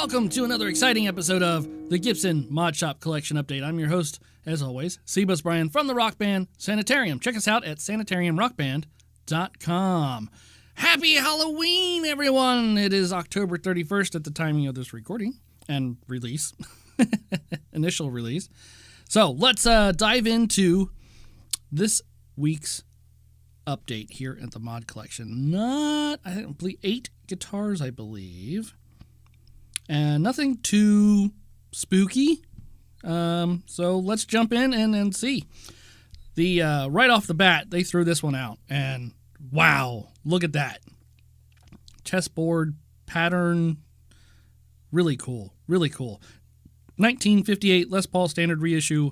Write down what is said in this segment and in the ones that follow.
welcome to another exciting episode of the Gibson Mod Shop Collection Update. I'm your host, as always, Seabus Brian from the rock band Sanitarium. Check us out at sanitariumrockband.com. Happy Halloween, everyone! It is October 31st at the timing of this recording and release, initial release. So let's dive into this week's update here at the Mod Collection. I don't believe 8 guitars, I believe. And nothing too spooky. So let's jump in and see. The right off the bat, they threw this one out. And wow, look at that. Chessboard pattern. Really cool. Really cool. 1958 Les Paul Standard Reissue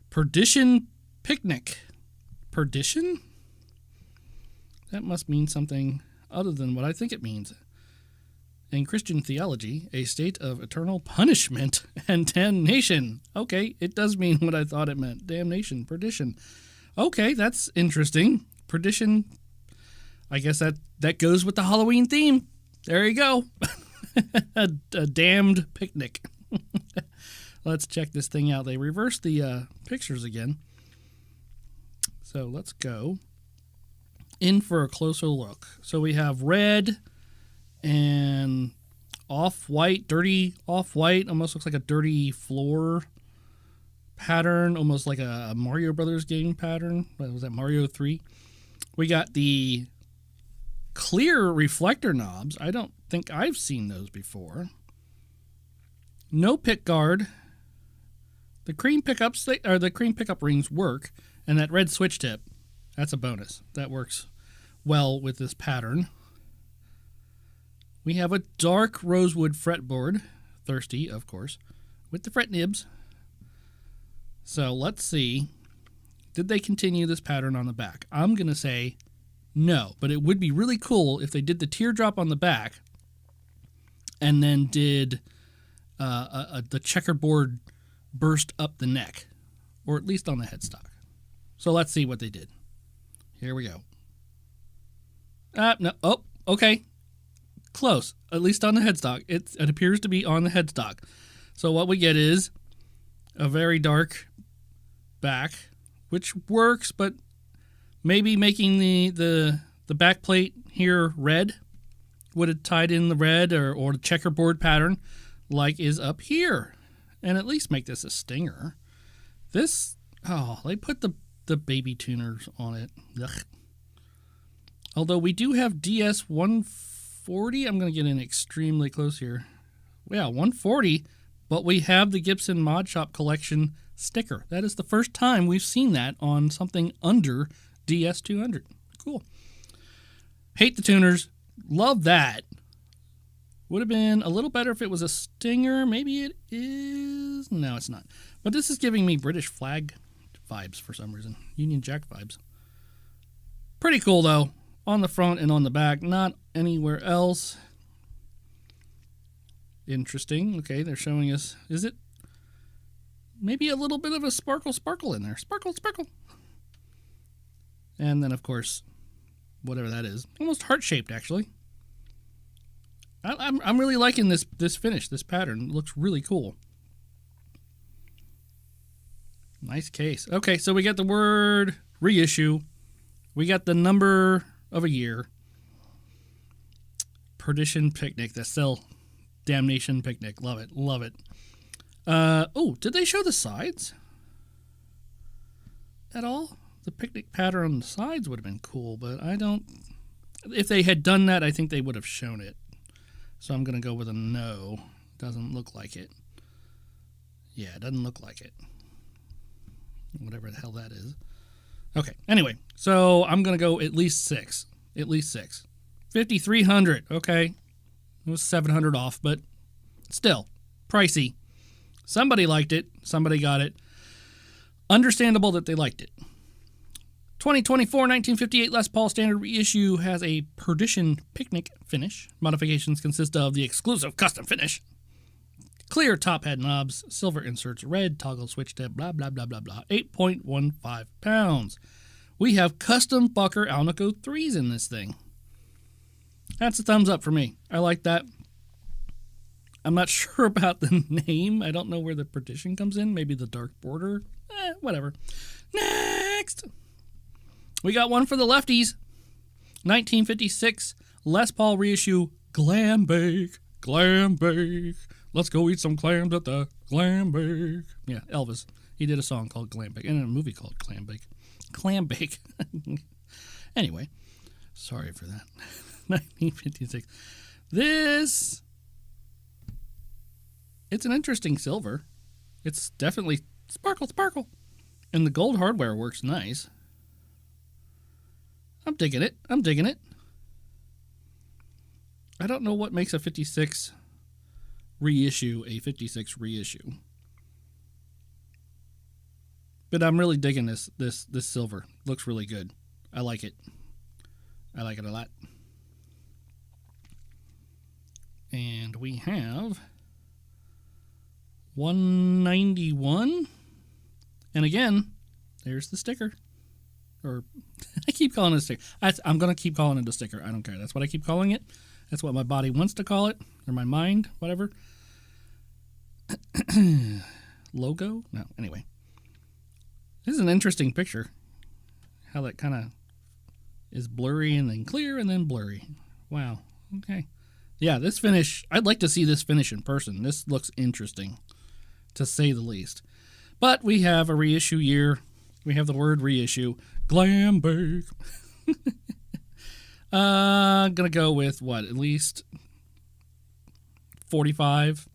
Perdition Picnic. Perdition? That must mean something other than what I think it means. In Christian theology, a state of eternal punishment and damnation. Okay, it does mean what I thought it meant. Damnation, perdition. Okay, that's interesting. Perdition, I guess that goes with the Halloween theme. There you go. a damned picnic. Let's check this thing out. They reversed the pictures again. So let's go in for a closer look. So we have red and off-white, dirty off-white, almost looks like a dirty floor pattern, almost like a Mario Brothers game pattern. What was that, Mario 3? We got the clear reflector knobs. I don't think I've seen those before. No pick guard. The cream pickups, the cream pickup rings work, and that red switch tip, that's a bonus. That works well with this pattern. We have a dark rosewood fretboard, thirsty, of course, with the fret nibs. So let's see. Did they continue this pattern on the back? I'm going to say no, but it would be really cool if they did the teardrop on the back and then did the checkerboard burst up the neck, or at least on the headstock. So let's see what they did. Here we go. No. Oh, okay. Close, at least on the headstock. It appears to be on the headstock. So what we get is a very dark back, which works, but maybe making the back plate here red would have tied in the red or the checkerboard pattern like is up here, and at least make this a stinger. This, they put the baby tuners on it. Ugh. Although we do have DS-140. I'm going to get in extremely close here. Yeah, 140, but we have the Gibson Mod Shop Collection sticker. That is the first time we've seen that on something under DS-200. Cool. Hate the tuners. Love that. Would have been a little better if it was a stinger. Maybe it is. No, it's not. But this is giving me British flag vibes for some reason. Union Jack vibes. Pretty cool, though. On the front and on the back, not anywhere else. Interesting. Okay, they're showing us, is it maybe a little bit of a sparkle in there? Sparkle. And then, of course, whatever that is. Almost heart-shaped, actually. I'm really liking this finish, this pattern. It looks really cool. Nice case. Okay, so we got the word reissue. We got the number of a year. Perdition Picnic. That's still Damnation Picnic. Love it. Did they show the sides at all? The picnic pattern on the sides would have been cool, but I don't. If they had done that, I think they would have shown it. So I'm going to go with a no. Doesn't look like it. Yeah, it doesn't look like it. Whatever the hell that is. Okay, anyway, so I'm going to go at least 6. At least 6. 5,300, okay. It was 700 off, but still, pricey. Somebody liked it. Somebody got it. Understandable that they liked it. 2024 1958 Les Paul Standard Reissue has a Perdition Picnic finish. Modifications consist of the exclusive custom finish, clear top head knobs, silver inserts, red toggle switch tip, blah, blah, blah, blah, blah. 8.15 pounds. We have custom Bucker Alnico 3s in this thing. That's a thumbs up for me. I like that. I'm not sure about the name. I don't know where the partition comes in. Maybe the dark border. Whatever. Next! We got one for the lefties. 1956 Les Paul Reissue Glam Bake. Glam Bake. Let's go eat some clams at the Glam Bake. Yeah, Elvis. He did a song called Glam Bake and a movie called Clam Bake. Clam Bake. Anyway, sorry for that. 1956. It's an interesting silver. It's definitely sparkle. And the gold hardware works nice. I'm digging it. I don't know what makes a 56 reissue a 56 reissue. But I'm really digging this silver. Looks really good. I like it. I like it a lot. And we have 191. And again, there's the sticker. Or I keep calling it a sticker. I'm going to keep calling it a sticker. I don't care. That's what I keep calling it. That's what my body wants to call it. Or my mind, whatever. Logo? No, anyway. This is an interesting picture. How that kind of is blurry and then clear and then blurry. Wow. Okay. Yeah, this finish, I'd like to see this finish in person. This looks interesting, to say the least. But we have a reissue year. We have the word reissue. Glam Bake. Gonna go with what? At least 45.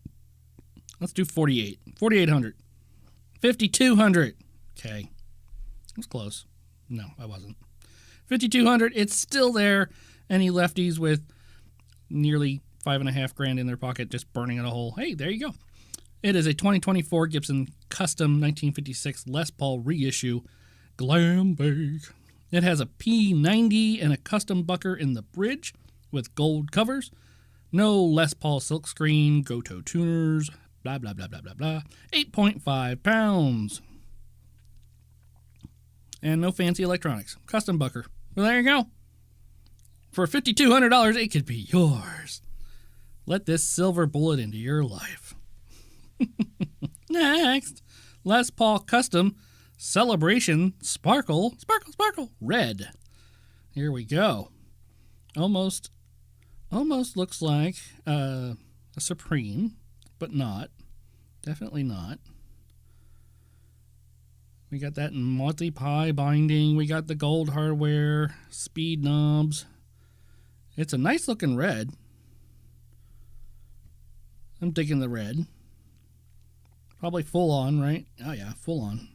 Let's do 48. 4,800. 5,200. Okay. It was close. No, I wasn't. 5,200. It's still there. Any lefties with nearly $5,500 in their pocket just burning in a hole. Hey, there you go. It is a 2024 Gibson Custom 1956 Les Paul Reissue Glam Bake. It has a P90 and a custom bucker in the bridge with gold covers. No Les Paul silkscreen, Goto tuners, blah, blah, blah, blah, blah, blah. 8.5 pounds. And no fancy electronics. Custom bucker. Well, there you go. For $5,200, it could be yours. Let this silver bullet into your life. Next, Les Paul Custom Celebration Sparkle Red. Here we go. Almost looks like a Supreme, but not. Definitely not. We got that in multi-pie binding. We got the gold hardware, speed knobs. It's a nice looking red. I'm digging the red. Probably full on, right? Oh yeah, full on.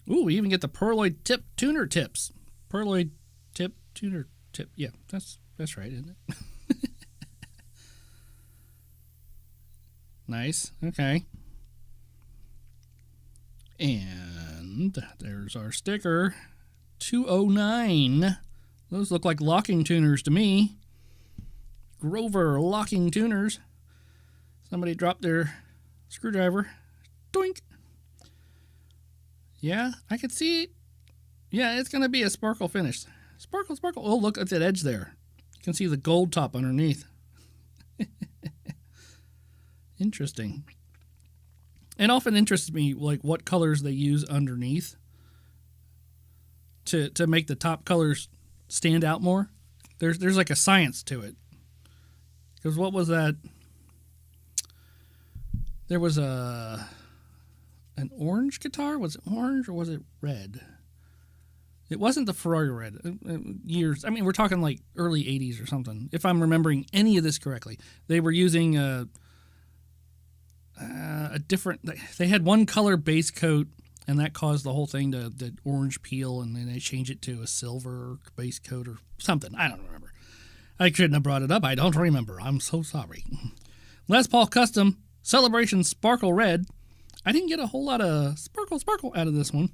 Ooh, we even get the pearloid tip tuner tips. Pearloid tip tuner tip. Yeah, that's right, isn't it? Nice. Okay. And there's our sticker. 209. Those look like locking tuners to me. Grover locking tuners. Somebody dropped their screwdriver. Doink. Yeah, I could see it. Yeah, it's going to be a sparkle finish. Sparkle. Oh, look at that edge there. You can see the gold top underneath. Interesting. It often interests me, like, what colors they use underneath to make the top colors stand out more. There's like a science to it. Because what was that? There was an orange guitar. Was it orange or was it red? It wasn't the Ferrari red. Years. I mean, we're talking like early 80s or something. If I'm remembering any of this correctly. They were using a different... They had one color base coat, and that caused the whole thing to orange peel, and then they changed it to a silver base coat or something. I don't remember. I shouldn't have brought it up. I don't remember. I'm so sorry. Les Paul Custom Celebration Sparkle Red. I didn't get a whole lot of sparkle out of this one.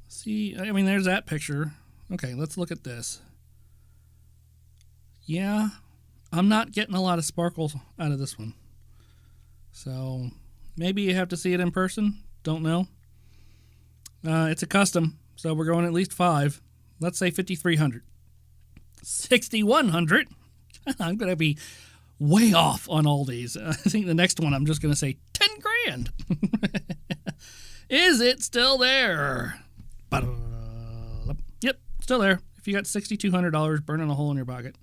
See, I mean, there's that picture. Okay, let's look at this. Yeah, I'm not getting a lot of sparkles out of this one. So maybe you have to see it in person. Don't know. It's a custom, so we're going at least 5. Let's say 5,300. $6,100. I'm going to be way off on all these. I think the next one I'm just going to say 10 grand. Is it still there? Yep, still there. If you got $6,200 burning a hole in your pocket,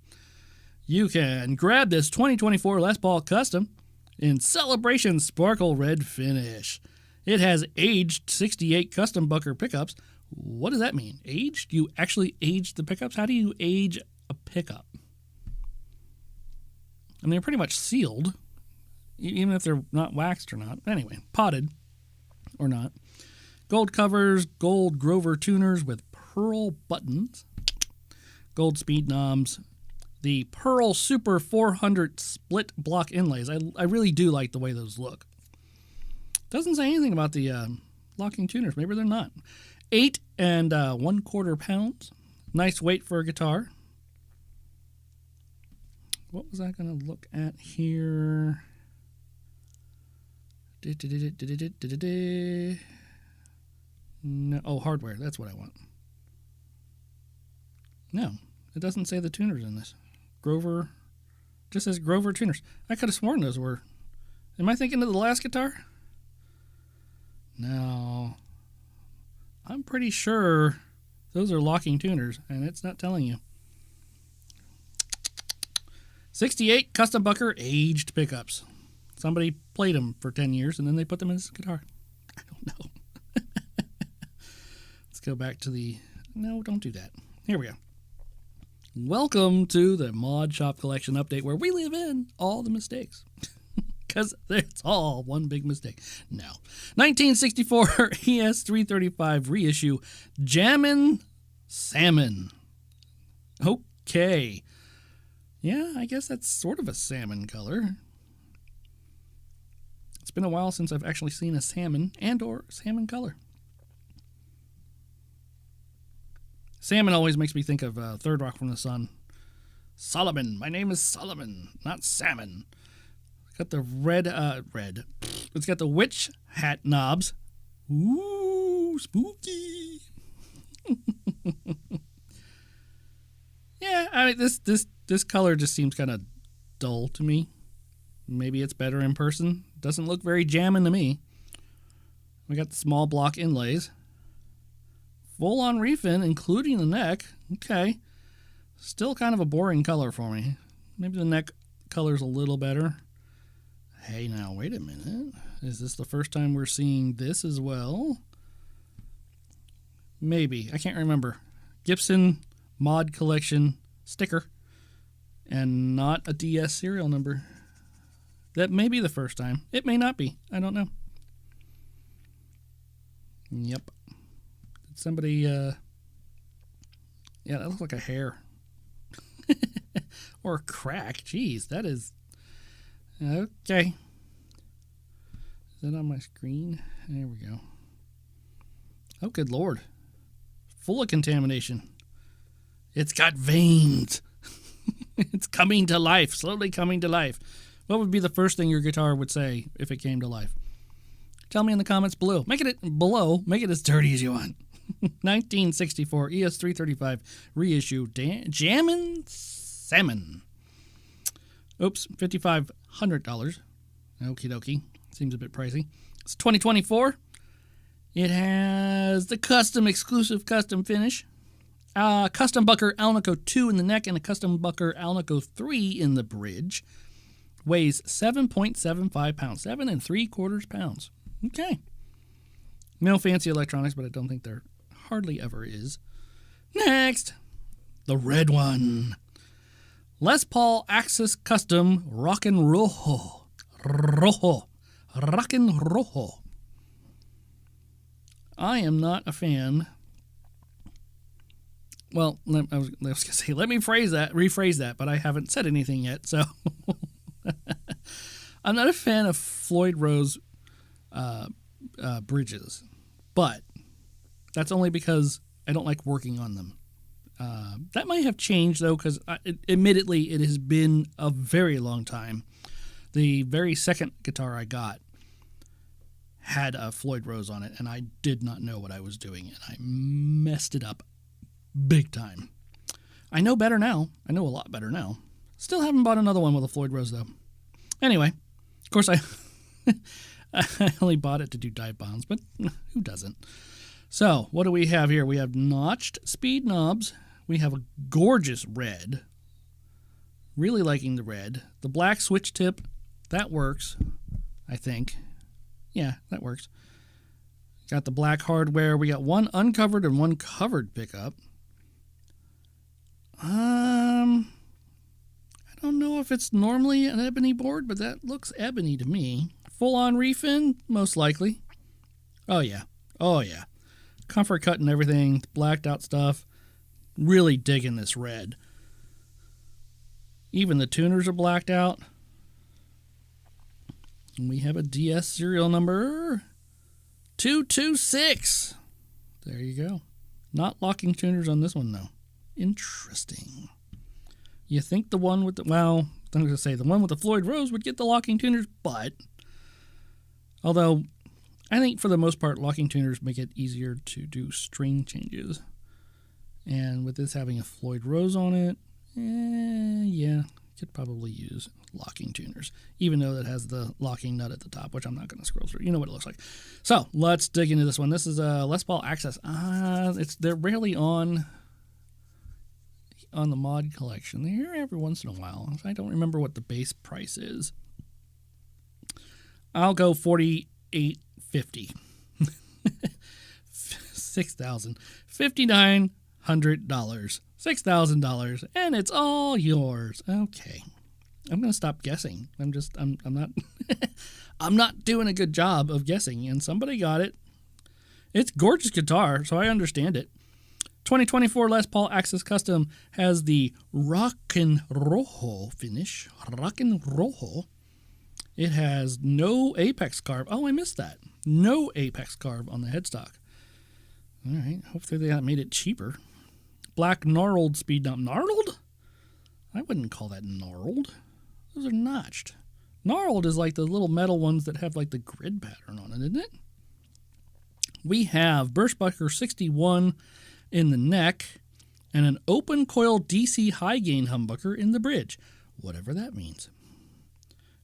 you can grab this 2024 Les Paul Custom in Celebration Sparkle Red finish. It has aged 68 custom bucker pickups. What does that mean? Aged? You actually aged the pickups? How do you age a pickup? I mean, they're pretty much sealed, even if they're not waxed or not. Anyway, potted or not. Gold covers, gold Grover tuners with pearl buttons, gold speed knobs, the Pearl Super 400 split block inlays. I really do like the way those look. Doesn't say anything about the locking tuners. Maybe they're not. 8 1/4 pounds. Nice weight for a guitar. What was I going to look at here? No, oh, hardware. That's what I want. No, it doesn't say the tuners in this. Grover, just says Grover tuners. I could have sworn those were. Am I thinking of the last guitar? No. I'm pretty sure those are locking tuners, and it's not telling you. 68 custom bucker aged pickups. Somebody played them for 10 years, and then they put them in his guitar. I don't know. Let's go back to the... No, don't do that. Here we go. Welcome to the Mod Shop Collection Update, where we live in all the mistakes. Because it's all one big mistake. No. 1964 ES-335 Reissue Jammin' Salmon. Okay. Yeah, I guess that's sort of a salmon color. It's been a while since I've actually seen a salmon and or salmon color. Salmon always makes me think of Third Rock from the Sun. Solomon. My name is Solomon, not salmon. It's got the red. It's got the witch hat knobs. Ooh, spooky. Yeah, I mean this color just seems kind of dull to me. Maybe it's better in person. Doesn't look very jammin' to me. We got the small block inlays. Full-on refin, including the neck. Okay. Still kind of a boring color for me. Maybe the neck color's a little better. Hey, now, wait a minute. Is this the first time we're seeing this as well? Maybe. I can't remember. Gibson Mod Collection sticker. And not a DS serial number. That may be the first time. It may not be. I don't know. Yep. Somebody, yeah, that looks like a hair. Or a crack. Jeez, that is... Okay. Is that on my screen? There we go. Oh, good Lord. Full of contamination. It's got veins. It's coming to life, slowly coming to life. What would be the first thing your guitar would say if it came to life? Tell me in the comments below. Make it as dirty as you want. 1964 ES-335 Reissue Jammin' Salmon. Oops, $5,500. Okie dokie. Seems a bit pricey. It's 2024. It has the custom exclusive custom finish. Custom bucker Alnico 2 in the neck and a custom bucker Alnico 3 in the bridge. Weighs 7.75 pounds. 7 3/4 pounds. Okay. No fancy electronics, but I don't think there hardly ever is. Next, the red one. Les Paul Axcess Custom Rockin' Rojo. Rockin' Rojo. I am not a fan. Well, I was going to say, let me rephrase that, but I haven't said anything yet, so. I'm not a fan of Floyd Rose bridges, but that's only because I don't like working on them. That might have changed, though, because admittedly, it has been a very long time. The very second guitar I got had a Floyd Rose on it, and I did not know what I was doing, and I messed it up big time. I know better now. I know a lot better now. Still haven't bought another one with a Floyd Rose, though. Anyway, of course, I only bought it to do dive bonds, but who doesn't? So, what do we have here? We have notched speed knobs. We have a gorgeous red. Really liking the red. The black switch tip, that works, I think. Yeah, that works. Got the black hardware. We got one uncovered and one covered pickup. I don't know if it's normally an ebony board, but that looks ebony to me. Full-on refin, most likely. Oh, yeah. Oh, yeah. Comfort cut and everything. Blacked out stuff. Really digging this red. Even the tuners are blacked out. And we have a DS serial number 226. There you go. Not locking tuners on this one, though. Interesting. You think the one with the, well, I'm going to say the one with the Floyd Rose would get the locking tuners, but although I think for the most part, locking tuners make it easier to do string changes. And with this having a Floyd Rose on it, yeah, could probably use locking tuners, even though it has the locking nut at the top, which I'm not going to scroll through. You know what it looks like. So let's dig into this one. This is a Les Paul Axcess. They're rarely on the mod collection. They're here every once in a while. I don't remember what the base price is. I'll go $4,850. $6,000. $5,900. $6,000, and it's all yours. Okay, I'm gonna stop guessing. I'm not I'm not doing a good job of guessing, and somebody got it. It's gorgeous guitar, so I understand it. 2024 Les Paul Axcess Custom has the Rockin' Rojo finish. Rockin' Rojo. It has no apex carve. Oh, I missed that. No apex carve on the headstock. All right. Hopefully they made it cheaper. Black gnarled speed knob. Gnarled? I wouldn't call that gnarled. Those are notched. Gnarled is like the little metal ones that have like the grid pattern on it, isn't it? We have Burstbucker 61 in the neck and an open coil DC high gain humbucker in the bridge, whatever that means.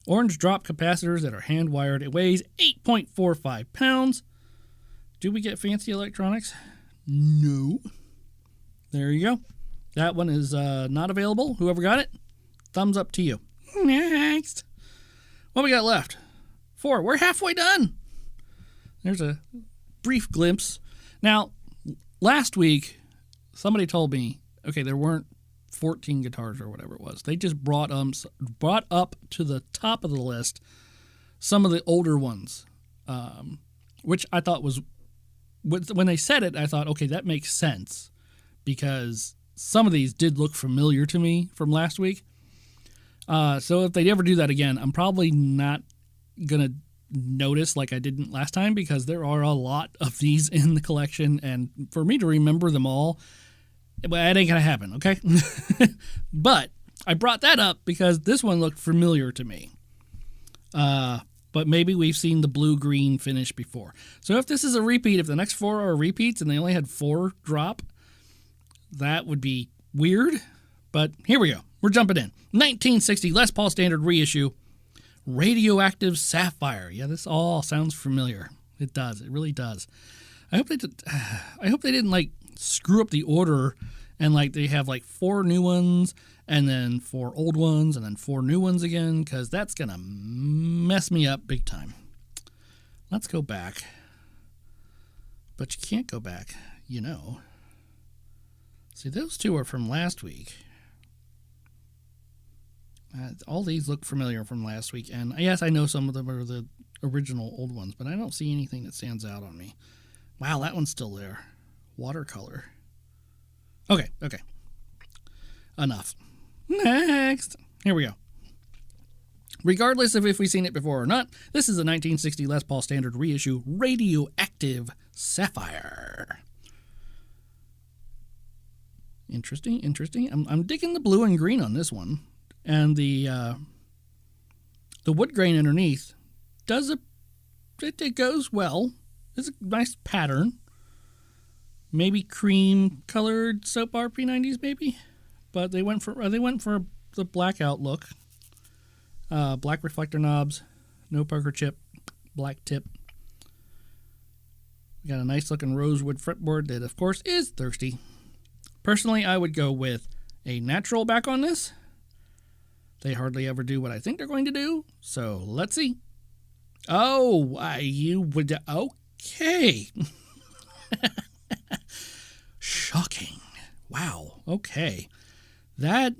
Orange drop capacitors that are hand wired. It weighs 8.45 pounds. Do we get fancy electronics? No. There you go. That one is not available. Whoever got it, thumbs up to you. Next. What we got left? 4. We're halfway done. There's a brief glimpse. Now, last week, somebody told me, okay, there weren't 14 guitars or whatever it was. They just brought up to the top of the list some of the older ones, which I thought was, when they said it, I thought, okay, that makes sense, because some of these did look familiar to me from last week. So if they ever do that again, I'm probably not going to notice like I didn't last time, because there are a lot of these in the collection, and for me to remember them all, it ain't going to happen, okay? But I brought that up because this one looked familiar to me. But maybe we've seen the blue-green finish before. So if this is a repeat, if the next 4 are repeats and they only had 4 drop, that would be weird. But here we go. We're jumping in. 1960 Les Paul Standard Reissue. Radioactive Sapphire. Yeah, this all sounds familiar. It does. It really does. I hope they didn't like screw up the order and like they have like 4 new ones and then 4 old ones and then 4 new ones again, because that's going to mess me up big time. Let's go back. But you can't go back, you know. See, those 2 are from last week. All these look familiar from last week, and yes, I know some of them are the original old ones, but I don't see anything that stands out on me. Wow, that one's still there. Watercolor. Okay. Enough. Next. Here we go. Regardless of if we've seen it before or not, this is a 1960 Les Paul Standard Reissue Radioactive Sapphire. Interesting. I'm digging the blue and green on this one. And the wood grain underneath it goes well. It's a nice pattern. Maybe cream colored soap bar P90s, maybe. but they went for the blackout look. Black reflector knobs, no poker chip, black tip. We got a nice looking rosewood fretboard that, of course, is thirsty. Personally, I would go with a natural back on this. They hardly ever do what I think they're going to do, so let's see. Oh, you would... Okay. Shocking. Wow. Okay. That...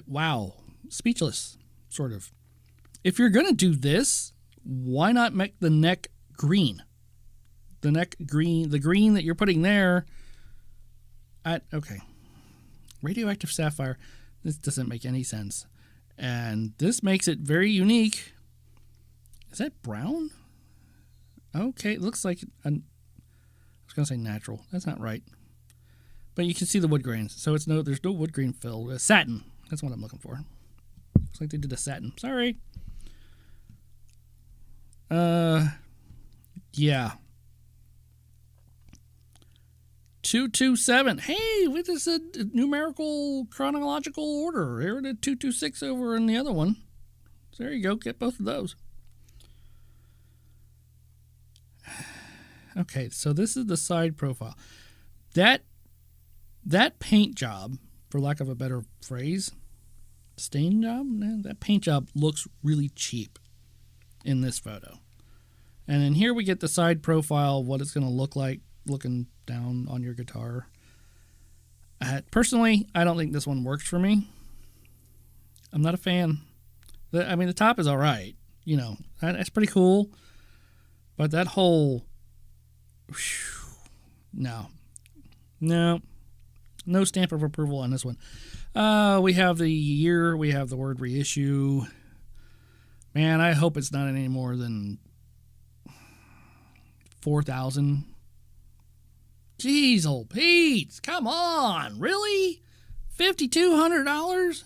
wow. Speechless, sort of. If you're going to do this, why not make the neck green? The neck green, the green that you're putting there... okay. Radioactive sapphire. This doesn't make any sense. And this makes it very unique. Is that brown? Okay, it looks like... I was going to say natural. That's not right. But you can see the wood grains. So there's no wood grain fill. Satin. That's what I'm looking for. Looks like they did a satin. Sorry. Yeah. 227. Hey, this is a numerical chronological order. Here did 226 over in the other one. So there you go. Get both of those. Okay, so this is the side profile. That paint job, for lack of a better phrase, stain job, that paint job looks really cheap in this photo. And then here we get the side profile, what it's going to look like looking down on your guitar. Personally, I don't think this one works for me. I'm not a fan. The top is all right. You know, that's pretty cool. But that whole... No stamp of approval on this one. We have the year. We have the word reissue. Man, I hope it's not any more than 4,000. Jeez, old Pete, come on, really? $5,200?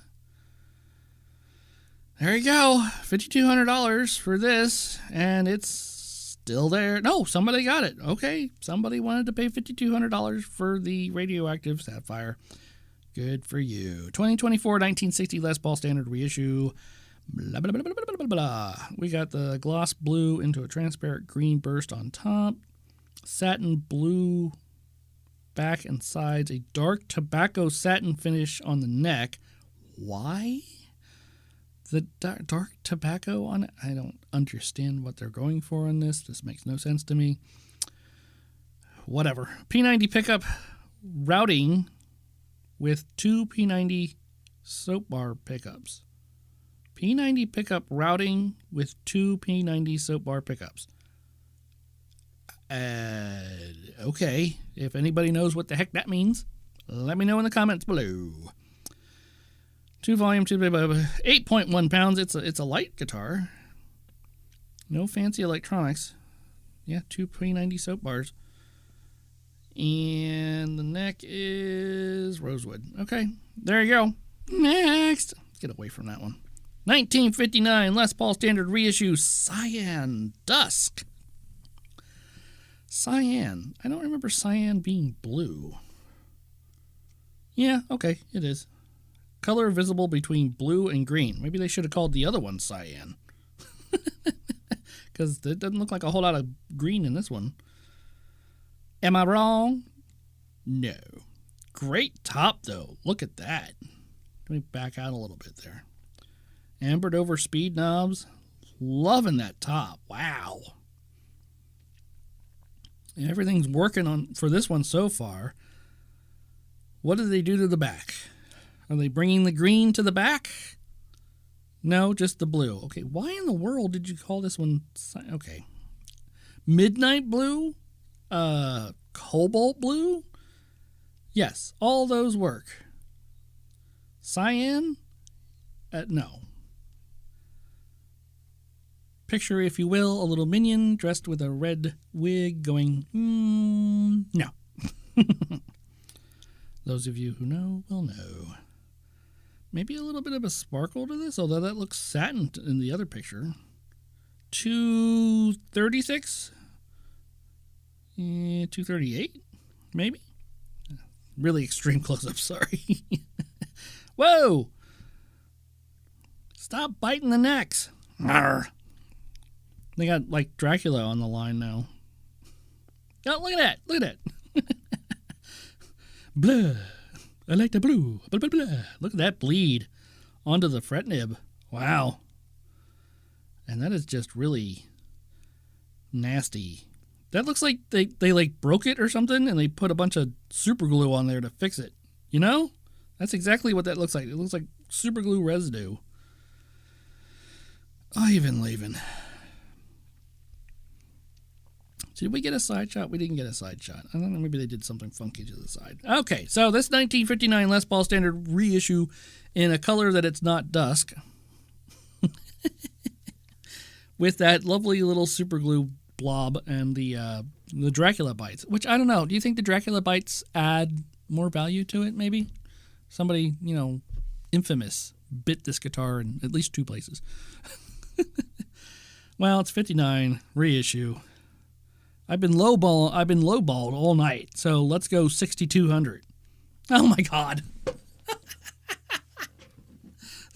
There you go, $5,200 for this, and it's still there. No, somebody got it. Okay, somebody wanted to pay $5,200 for the radioactive sapphire. Good for you. 2024 1960 Les Paul Standard Reissue. Blah, blah, blah, blah, blah, blah, blah. We got the gloss blue into a transparent green burst on top. Satin blue back and sides. A dark tobacco satin finish on the neck. Why? The dark tobacco on it? I don't understand what they're going for on this. This makes no sense to me. Whatever. P90 pickup routing with two P90 soap bar pickups. P90 pickup routing with two P90 soap bar pickups. Okay. If anybody knows what the heck that means, let me know in the comments below. 2 volume, 8.1 pounds. It's a light guitar. No fancy electronics. Yeah, 2 P90 soap bars. And the neck is rosewood. Okay, there you go. Next. Let's get away from that one. 1959 Les Paul Standard Reissue Cyan Dusk. Cyan. I don't remember cyan being blue. Yeah, okay, it is. Color visible between blue and green. Maybe they should have called the other one cyan. Because it doesn't look like a whole lot of green in this one. Am I wrong? No. Great top, though. Look at that. Let me back out a little bit there. Ambered over speed knobs. Loving that top. Wow. And everything's working on for this one so far. What did they do to the back? Are they bringing the green to the back? No, just the blue. Okay, why in the world did you call this one... Okay. Midnight blue? Cobalt blue? Yes, all those work. Cyan? No. Picture, if you will, a little minion dressed with a red wig going, no. Those of you who know will know. Maybe a little bit of a sparkle to this, although that looks satin in the other picture. 236? 238? Maybe? Really extreme close-up, sorry. Whoa! Stop biting the necks. Arr. They got, like, Dracula on the line now. Oh, look at that. Look at that. Blah. I like the blue. Blah, blah, blah. Look at that bleed onto the fret nib. Wow. And that is just really nasty. That looks like they like broke it or something and they put a bunch of super glue on there to fix it. You know? That's exactly what that looks like. It looks like super glue residue. Ivan Laven. Did we get a side shot? We didn't get a side shot. I don't know. Maybe they did something funky to the side. Okay, so this 1959 Les Paul Standard Reissue in a color that it's not dusk. With that lovely little super glue blob and the Dracula bites, which I don't know. Do you think the Dracula bites add more value to it, maybe? Somebody, you know, infamous bit this guitar in at least 2 places. Well, it's 59 reissue. I've been lowballed all night, so let's go 6,200. Oh my God.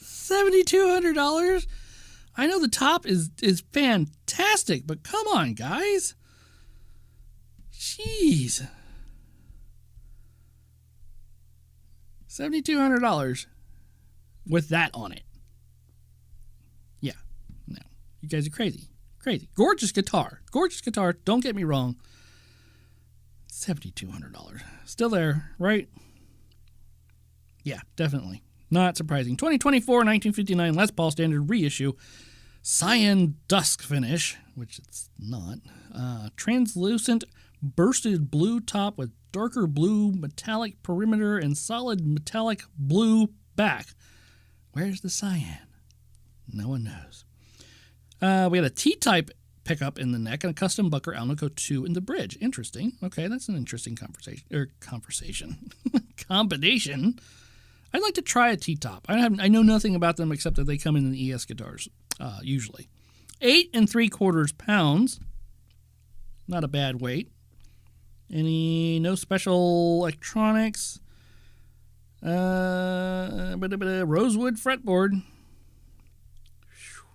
$7,200? I know the top is fantastic, but come on, guys. Jeez. $7,200 with that on it. Yeah, no. You guys are crazy. Crazy. Gorgeous guitar. Gorgeous guitar. Don't get me wrong. $7,200. Still there, right? Yeah, definitely. Not surprising. 2024 1959 Les Paul Standard Reissue. Cyan Dusk finish, which it's not. Translucent bursted blue top with darker blue metallic perimeter and solid metallic blue back. Where's the cyan? No one knows. We had a T-type pickup in the neck and a custom Bucker Alnico 2 in the bridge. Interesting. Okay, that's an interesting combination. I'd like to try a T-top. I know nothing about them except that they come in the ES guitars, usually. 8 3/4 pounds. Not a bad weight. No special electronics. Rosewood fretboard.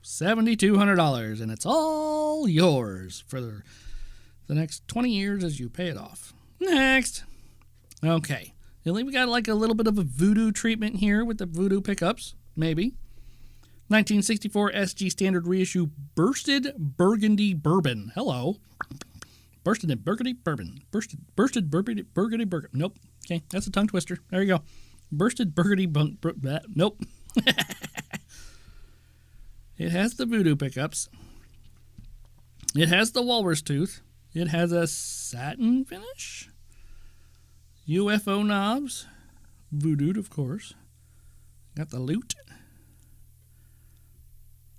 $7,200, and it's all yours for the next 20 years as you pay it off. Next. Okay. We got like a little bit of a voodoo treatment here with the voodoo pickups, maybe. 1964 SG Standard Reissue Bursted Burgundy Bourbon. Hello. Bursted in Burgundy Bourbon. Bursted Burgundy Bourbon. Nope. Okay, that's a tongue twister. There you go. Bursted Burgundy nope. It has the voodoo pickups. It has the walrus tooth. It has a satin finish. UFO knobs. Voodooed, of course. Got the lute.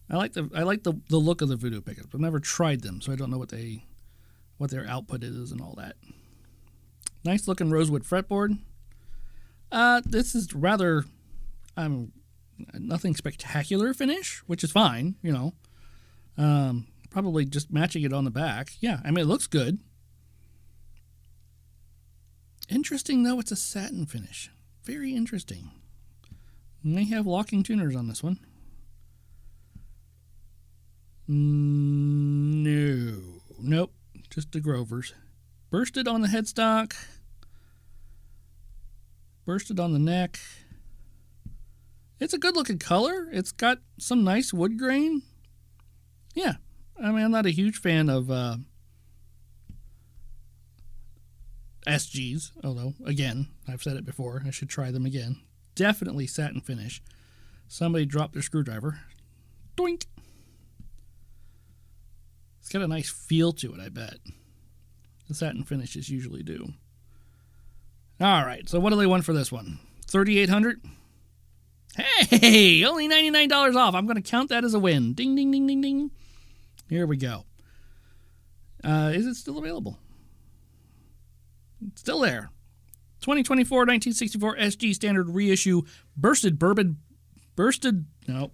I like the look of the voodoo pickups. I've never tried them, so I don't know what their output is and all that. Nice looking rosewood fretboard. This is rather nothing spectacular finish, which is fine, you know. Probably just matching it on the back. Yeah, I mean, it looks good. Interesting, though, it's a satin finish. Very interesting. And they have locking tuners on this one. Nope, just the Grovers. Bursted on the headstock. Bursted on the neck. It's a good-looking color. It's got some nice wood grain. Yeah. I mean, I'm not a huge fan of SGs, although, again, I've said it before. I should try them again. Definitely satin finish. Somebody dropped their screwdriver. Doink! It's got a nice feel to it, I bet. The satin finishes usually do. All right, so what do they want for this one? $3,800? Hey, only $99 off. I'm going to count that as a win. Ding, ding, ding, ding, ding. Here we go. Is it still available? It's still there. 2024 1964 SG Standard Reissue Bursted Bourbon. No.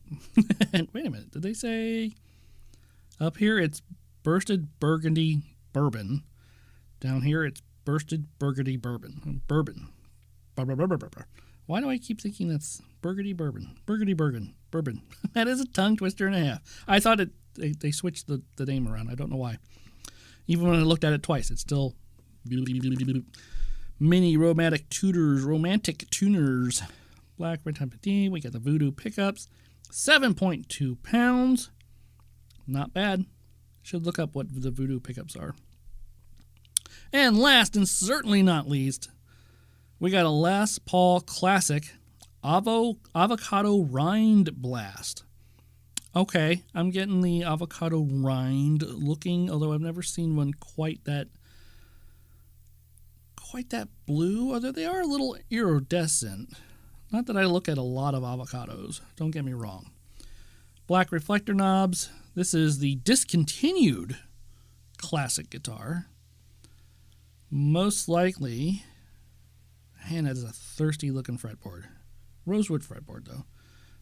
Wait a minute. Did they say? Up here it's Bursted Burgundy Bourbon. Down here it's bursted burgundy bourbon. Why do I keep thinking that's burgundy bourbon? Bourbon. That is a tongue twister and a half. I thought they switched the name around. I don't know why. Even when I looked at it twice, it's still mini romantic tuners. Black red type of D. We got the Voodoo pickups. 7.2 pounds. Not bad. Should look up what the Voodoo pickups are. And last and certainly not least, we got a Les Paul Classic Avocado Rind Blast. Okay, I'm getting the avocado rind looking, although I've never seen one quite that blue, although they are a little iridescent. Not that I look at a lot of avocados, don't get me wrong. Black reflector knobs. This is the discontinued classic guitar. Most likely, man, that is a thirsty looking fretboard. Rosewood fretboard, though.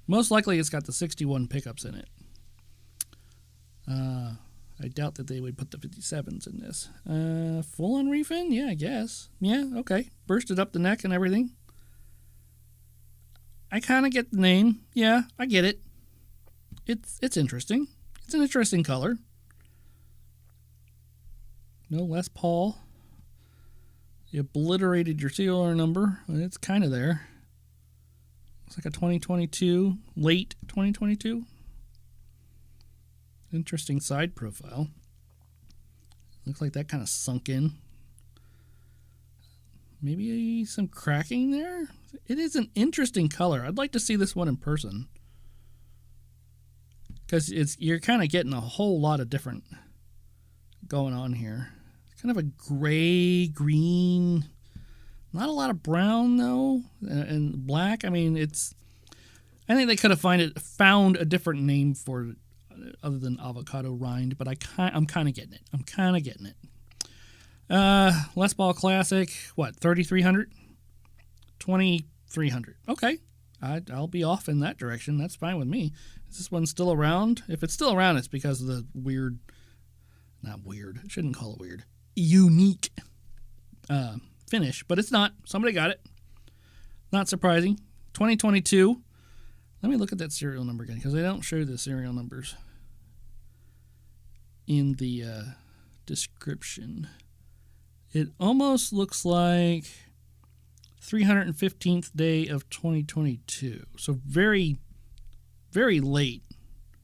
Most likely it's got the 61 pickups in it. I doubt that they would put the 57s in this. Full on refin? Yeah, I guess. Yeah, okay. Bursted up the neck and everything. I kind of get the name. Yeah, I get it. It's interesting. It's an interesting color. No Les Paul. You obliterated your serial number. It's kind of there. Looks like a 2022, late 2022. Interesting side profile. Looks like that kind of sunk in. Maybe some cracking there. It is an interesting color. I'd like to see this one in person, because you're kind of getting a whole lot of different going on here. It's kind of a gray, green, not a lot of brown though, and black. I mean, I think they could have found a different name for it other than avocado rind, but I'm kind of getting it. Les Paul Classic, what, 3,300? 2,300. Okay, I'll be off in that direction. That's fine with me. Is this one still around? If it's still around, it's because of the not weird, I shouldn't call it weird, unique finish, but it's not. Somebody got it. Not surprising. 2022. Let me look at that serial number again, because they don't show the serial numbers in the description. It almost looks like 315th day of 2022. So very, very late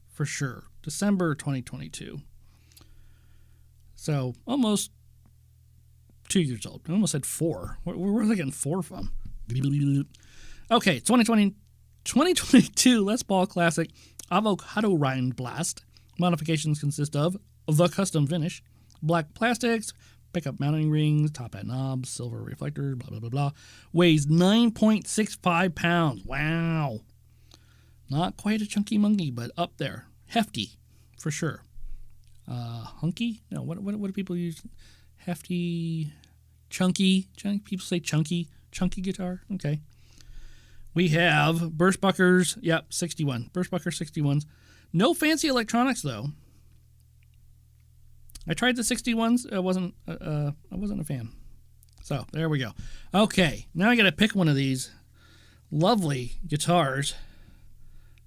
for sure. December 2022. So almost 2 years old. I almost said 4. Where was I getting 4 from? Okay, 2022 Les Paul Classic Avocado Rind Blast. Modifications consist of the custom finish, black plastics, pickup mounting rings, top hat knobs, silver reflector, blah, blah, blah, blah. Weighs 9.65 pounds. Wow. Not quite a chunky monkey, but up there. Hefty, for sure. Hunky? No, what do people use? Hefty, chunky. People say chunky. Chunky guitar? Okay. We have Burstbuckers. Yep, 61. Burstbucker 61s. No fancy electronics, though. I tried the 61s. I wasn't a fan. So, there we go. Okay, now I got to pick one of these lovely guitars.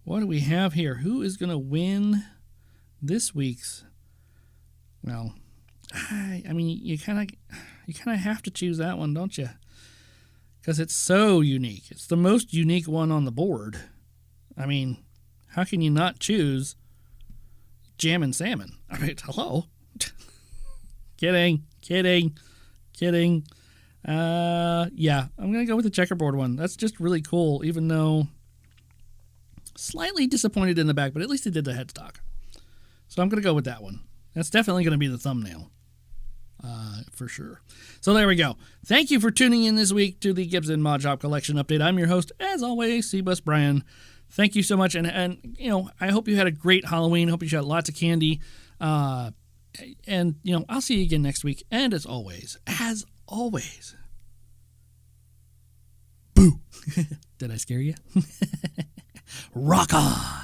What do we have here? Who is going to win this week's? Well, I mean, you kind of have to choose that one, don't you? Because it's so unique. It's the most unique one on the board. I mean, how can you not choose Jammin' Salmon? I mean, hello? Kidding. Yeah, I'm going to go with the checkerboard one. That's just really cool, even though slightly disappointed in the back, but at least it did the headstock. So I'm going to go with that one. That's definitely going to be the thumbnail. For sure. So there we go. Thank you for tuning in this week to the Gibson Mod Shop Collection Update. I'm your host, as always, C-Bus Brian. Thank you so much, and you know, I hope you had a great Halloween. Hope you got lots of candy. And you know, I'll see you again next week. And as always, boo! Did I scare you? Rock on!